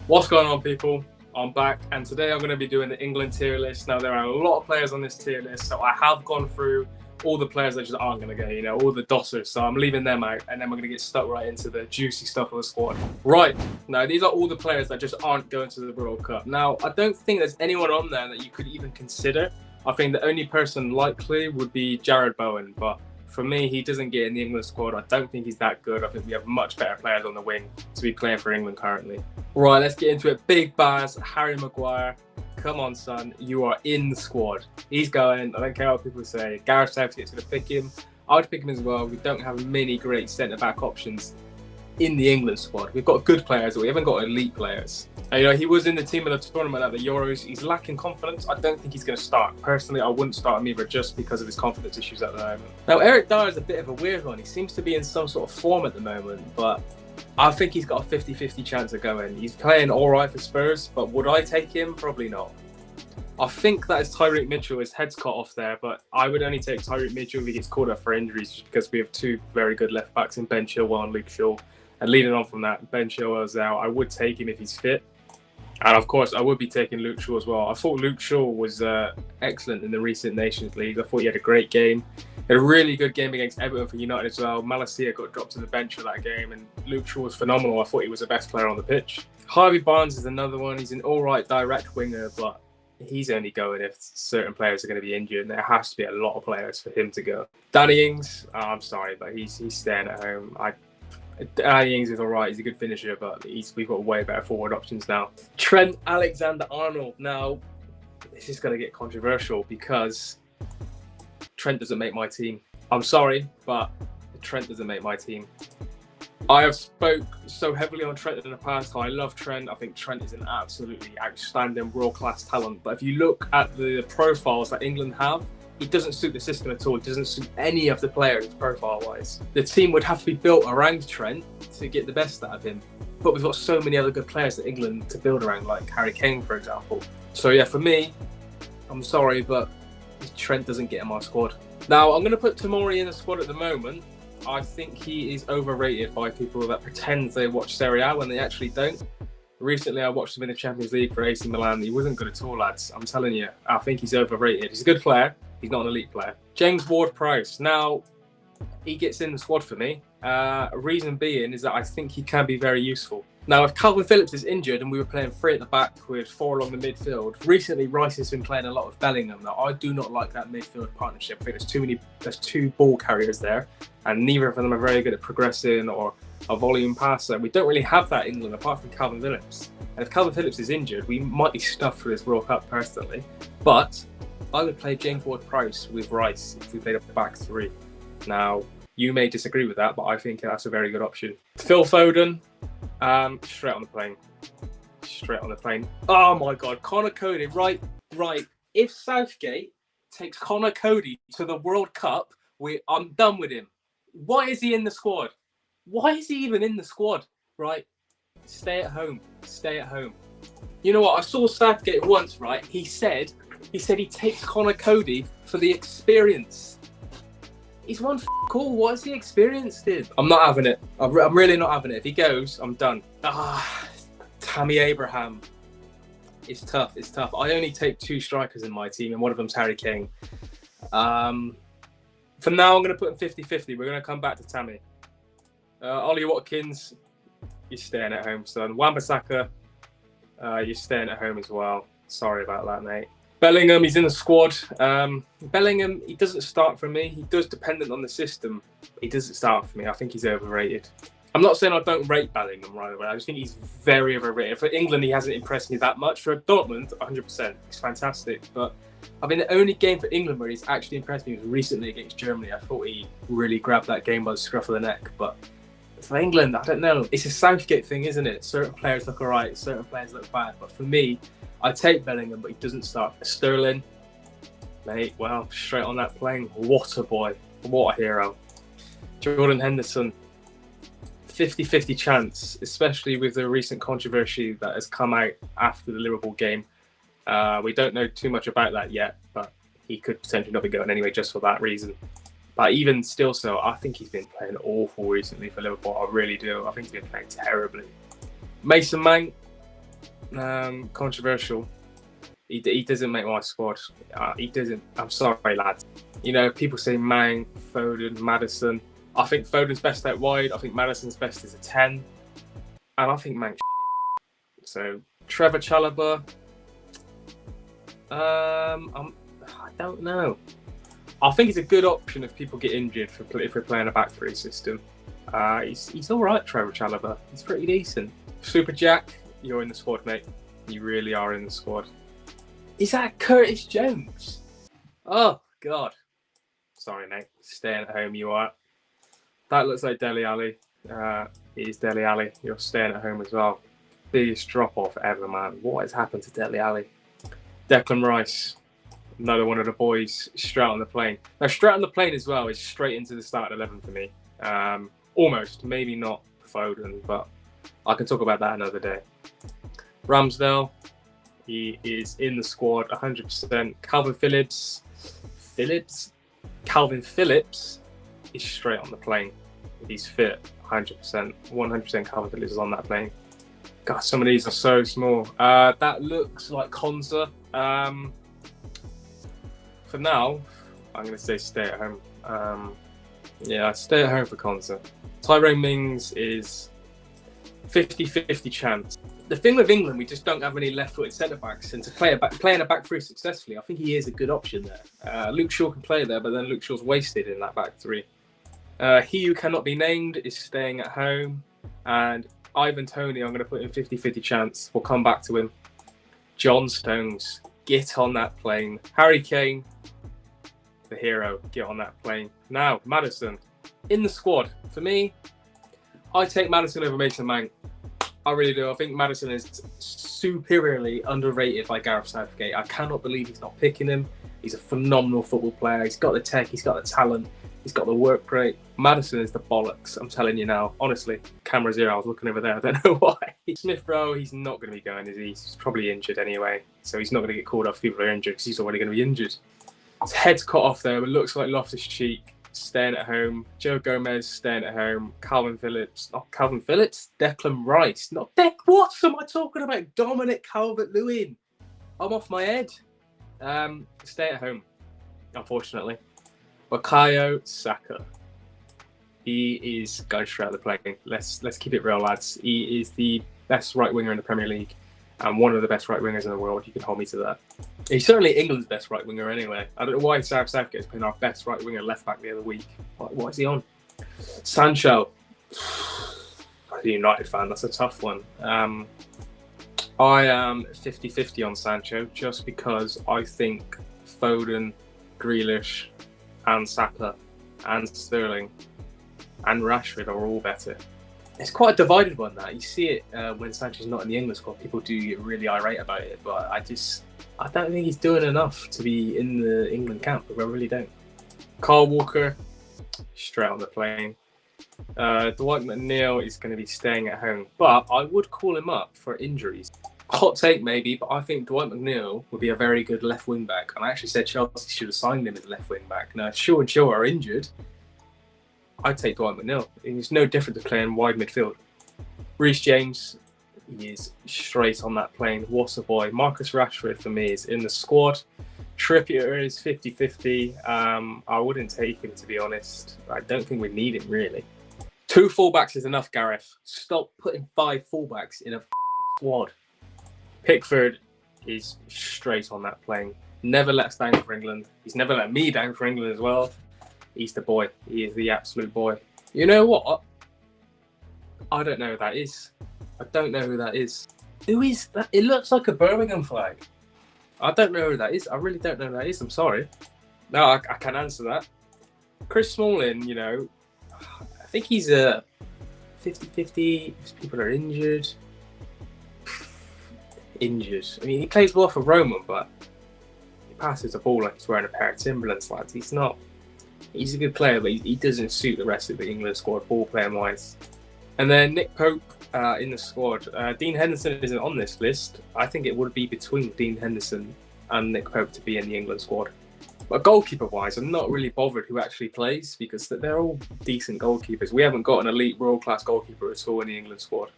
What's going on, people? I'm back, and today I'm going to be doing the England tier list. Now, there are a lot of players on this tier list, so I have gone through all the players that just aren't going to go, all the dossers. So I'm leaving them out, and then we're going to get stuck right into the juicy stuff of the squad. Right, now these are all the players that just aren't going to the World Cup. Now, I don't think there's anyone on there that you could even consider. I think the only person likely would be Jared Bowen, but for me, he doesn't get in the England squad. I don't think he's that good. I think we have much better players on the wing to be playing for England currently. Right, let's get into it. Big Baz, Harry Maguire. Come on, son. You are in the squad. He's going. I don't care what people say. Gareth Southgate's going to pick him. I would pick him as well. We don't have many great centre-back options in the England squad. We've got good players, but we haven't got elite players. And, he was in the team of the tournament at the Euros. He's lacking confidence. I don't think he's going to start. Personally, I wouldn't start him either just because of his confidence issues at the moment. Now, Eric Dyer is a bit of a weird one. He seems to be in some sort of form at the moment, but I think he's got a 50-50 chance of going. He's playing all right for Spurs, but would I take him? Probably not. I think that is Tyree Mitchell. His head's cut off there, but I would only take Tyree Mitchell if he gets called up for injuries, just because we have two very good left backs in Ben Chilwell and Luke Shaw. And leading on from that, Ben Chilwell's out. I would take him if he's fit. And of course, I would be taking Luke Shaw as well. I thought Luke Shaw was excellent in the recent Nations League. I thought he had a great game. He had a really good game against Everton for United as well. Malacia got dropped to the bench for that game, and Luke Shaw was phenomenal. I thought he was the best player on the pitch. Harvey Barnes is another one. He's an all-right direct winger, but he's only going if certain players are going to be injured, and there has to be a lot of players for him to go. Danny Ings, I'm sorry, but he's staying at home. Danny Ings is all right. He's a good finisher, but we've got way better forward options now. Trent Alexander-Arnold. Now, this is going to get controversial because Trent doesn't make my team. I'm sorry, but Trent doesn't make my team. I have spoke so heavily on Trent in the past. I love Trent. I think Trent is an absolutely outstanding world-class talent. But if you look at the profiles that England have, he doesn't suit the system at all. He doesn't suit any of the players profile-wise. The team would have to be built around Trent to get the best out of him. But we've got so many other good players in England to build around, like Harry Kane, for example. So yeah, for me, I'm sorry, but Trent doesn't get in my squad. Now, I'm going to put Tomori in the squad at the moment. I think he is overrated by people that pretend they watch Serie A when they actually don't. Recently, I watched him in the Champions League for AC Milan. He wasn't good at all, lads. I'm telling you, I think he's overrated. He's a good player. He's not an elite player. James Ward-Prowse. Now, he gets in the squad for me. Reason being is that I think he can be very useful. Now, if Calvin Phillips is injured and we were playing three at the back with four along the midfield, recently Rice has been playing a lot of Bellingham. Now, I do not like that midfield partnership. I think there's two ball carriers there, and neither of them are very good at progressing or a volume passer. We don't really have that in England apart from Calvin Phillips. And if Calvin Phillips is injured, we might be stuffed for this World Cup personally. But I would play James Ward-Prowse with Rice if we played a back three. Now, you may disagree with that, but I think that's a very good option. Phil Foden, straight on the plane. Straight on the plane. Oh my God, Connor Cody, right. If Southgate takes Connor Cody to the World Cup, I'm done with him. Why is he in the squad? Why is he even in the squad? Right? Stay at home. Stay at home. You know what? I saw Southgate once, right? He said he takes Connor Cody for the experience. He's one cool. What has he experienced? I'm not having it. I'm really not having it. If he goes, I'm done. Tammy Abraham. It's tough. It's tough. I only take two strikers in my team, and one of them's Harry Kane. For now, I'm going to put him 50-50. We're going to come back to Tammy. Ollie Watkins, you're staying at home, son. Wan-Bissaka, you're staying at home as well. Sorry about that, mate. Bellingham, he's in the squad. Bellingham, he doesn't start for me. He does dependent on the system. He doesn't start for me. I think he's overrated. I'm not saying I don't rate Bellingham right away. I just think he's very overrated. For England, he hasn't impressed me that much. For Dortmund, 100%. He's fantastic. But I mean, the only game for England where he's actually impressed me was recently against Germany. I thought he really grabbed that game by the scruff of the neck. But for England, I don't know. It's a Southgate thing, isn't it? Certain players look all right. Certain players look bad. But for me, I take Bellingham, but he doesn't start. Sterling, mate, well, straight on that plane. What a boy. What a hero. Jordan Henderson, 50-50 chance, especially with the recent controversy that has come out after the Liverpool game. We don't know too much about that yet, but he could potentially not be going anyway just for that reason. But even still so, I think he's been playing awful recently for Liverpool. I really do. I think he's been playing terribly. Mason Mount, Controversial. He doesn't make my squad. He doesn't. I'm sorry, lads. You know, people say Mount, Foden, Maddison. I think Foden's best out wide. I think Maddison's best as a 10. And I think Mount. So, Trevor Chalobah. I don't know. I think he's a good option if people get injured if we're playing a back three system. He's all right, Trevor Chalobah. He's pretty decent. Super Jack, you're in the squad, mate. You really are in the squad. Is that Curtis Jones? Oh, God. Sorry, mate. Staying at home, you are. That looks like Dele Alli. It is Dele Alli. You're staying at home as well. Biggest drop-off ever, man. What has happened to Dele Alli? Declan Rice. Another one of the boys straight on the plane. Now, straight on the plane as well is straight into the start 11 for me. Almost. Maybe not Foden, but I can talk about that another day. Ramsdale. He is in the squad 100%. Calvin Phillips is straight on the plane. He's fit 100%. 100% Calvin Phillips is on that plane. God, some of these are so small. That looks like Konza. For now, I'm going to say stay at home. Yeah, stay at home for Konza. Tyrone Mings is 50-50 chance. The thing with England, we just don't have any left-footed centre-backs, and to playing a back three successfully, I think he is a good option there. Luke Shaw can play there, but then Luke Shaw's wasted in that back three. He who cannot be named is staying at home, and Ivan Toney, I'm going to put in 50-50 chance. We'll come back to him. John Stones, get on that plane. Harry Kane, the hero, get on that plane. Now, Maddison, in the squad. For me, I take Maddison over Mason Mount. I really do. I think Maddison is superiorly underrated by Gareth Southgate. I cannot believe he's not picking him. He's a phenomenal football player. He's got the tech, he's got the talent, he's got the work rate. Maddison is the bollocks, I'm telling you now. Honestly, camera's here, I was looking over there, I don't know why. Smith Rowe, he's not going to be going, is he? He's probably injured anyway, so he's not going to get called off if people are injured because he's already going to be injured. His head's cut off there, but looks like Loftus-Cheek staying at home. Joe Gomez staying at home. Calvin Phillips. Not Calvin Phillips. Declan Rice. Not what am I talking about? Dominic Calvert-Lewin. I'm off my head. Stay at home, unfortunately. Bukayo Saka. He is going straight out the plane. Let's keep it real, lads. He is the best right winger in the Premier League and one of the best right wingers in the world. You can hold me to that. He's certainly England's best right winger anyway. I don't know why Southgate is playing our best right winger left back the other week. What is he on? Sancho. As a United fan, that's a tough one. I am 50-50 on Sancho just because I think Foden, Grealish and Saka and Sterling and Rashford are all better. It's quite a divided one, that. You see it when Sancho's not in the England squad. People do get really irate about it, but I don't think he's doing enough to be in the England camp. I really don't. Kyle Walker, straight on the plane. Dwight McNeil is going to be staying at home, but I would call him up for injuries. Hot take maybe, but I think Dwight McNeil would be a very good left wing back. And I actually said Chelsea should have signed him as left wing back. Now, if Shaw and Shaw are injured, I'd take Dwight McNeil. It's no different to playing wide midfield. Reece James, he is straight on that plane. What's a boy? Marcus Rashford, for me, is in the squad. Trippier is 50-50. I wouldn't take him, to be honest. I don't think we need him, really. 2 fullbacks is enough, Gareth. Stop putting 5 fullbacks in a squad. Pickford is straight on that plane. Never let us down for England. He's never let me down for England as well. He's the boy. He is the absolute boy. You know what? I don't know who that is. I don't know who that is. Who is that? It looks like a Birmingham flag. I don't know who that is. I really don't know who that is. I'm sorry. No, I can't answer that. Chris Smalling, you know, I think he's a 50-50. People are injured. Injured. I mean, he plays well for Roma, but he passes the ball like he's wearing a pair of Timberlands, lads. He's not. He's a good player, but he doesn't suit the rest of the England squad, ball playing wise. And then Nick Pope in the squad. Dean Henderson isn't on this list. I think it would be between Dean Henderson and Nick Pope to be in the England squad. But goalkeeper-wise, I'm not really bothered who actually plays because they're all decent goalkeepers. We haven't got an elite world-class goalkeeper at all in the England squad.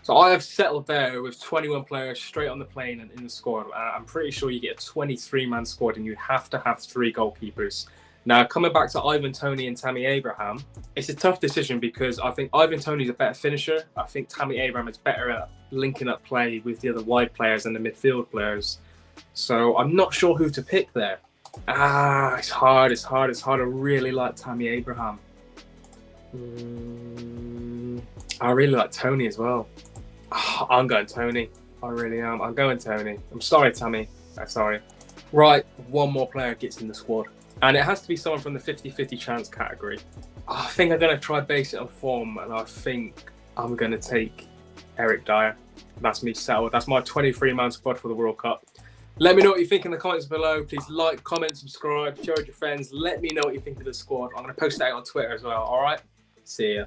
So I have settled there with 21 players straight on the plane and in the squad. I'm pretty sure you get a 23-man squad and you have to have 3 goalkeepers. Now, coming back to Ivan Toney and Tammy Abraham, it's a tough decision because I think Ivan Toney's a better finisher. I think Tammy Abraham is better at linking up play with the other wide players and the midfield players. So I'm not sure who to pick there. It's hard. I really like Tammy Abraham. I really like Toney as well. I'm going Toney. I really am. I'm going Toney. I'm sorry, Tammy. I'm sorry. Right, one more player gets in the squad. And it has to be someone from the 50-50 chance category. I think I'm going to try base it on form, and I think I'm going to take Eric Dyer. That's me settled. That's my 23-man squad for the World Cup. Let me know what you think in the comments below. Please like, comment, subscribe, share with your friends. Let me know what you think of the squad. I'm going to post that on Twitter as well, all right? See ya.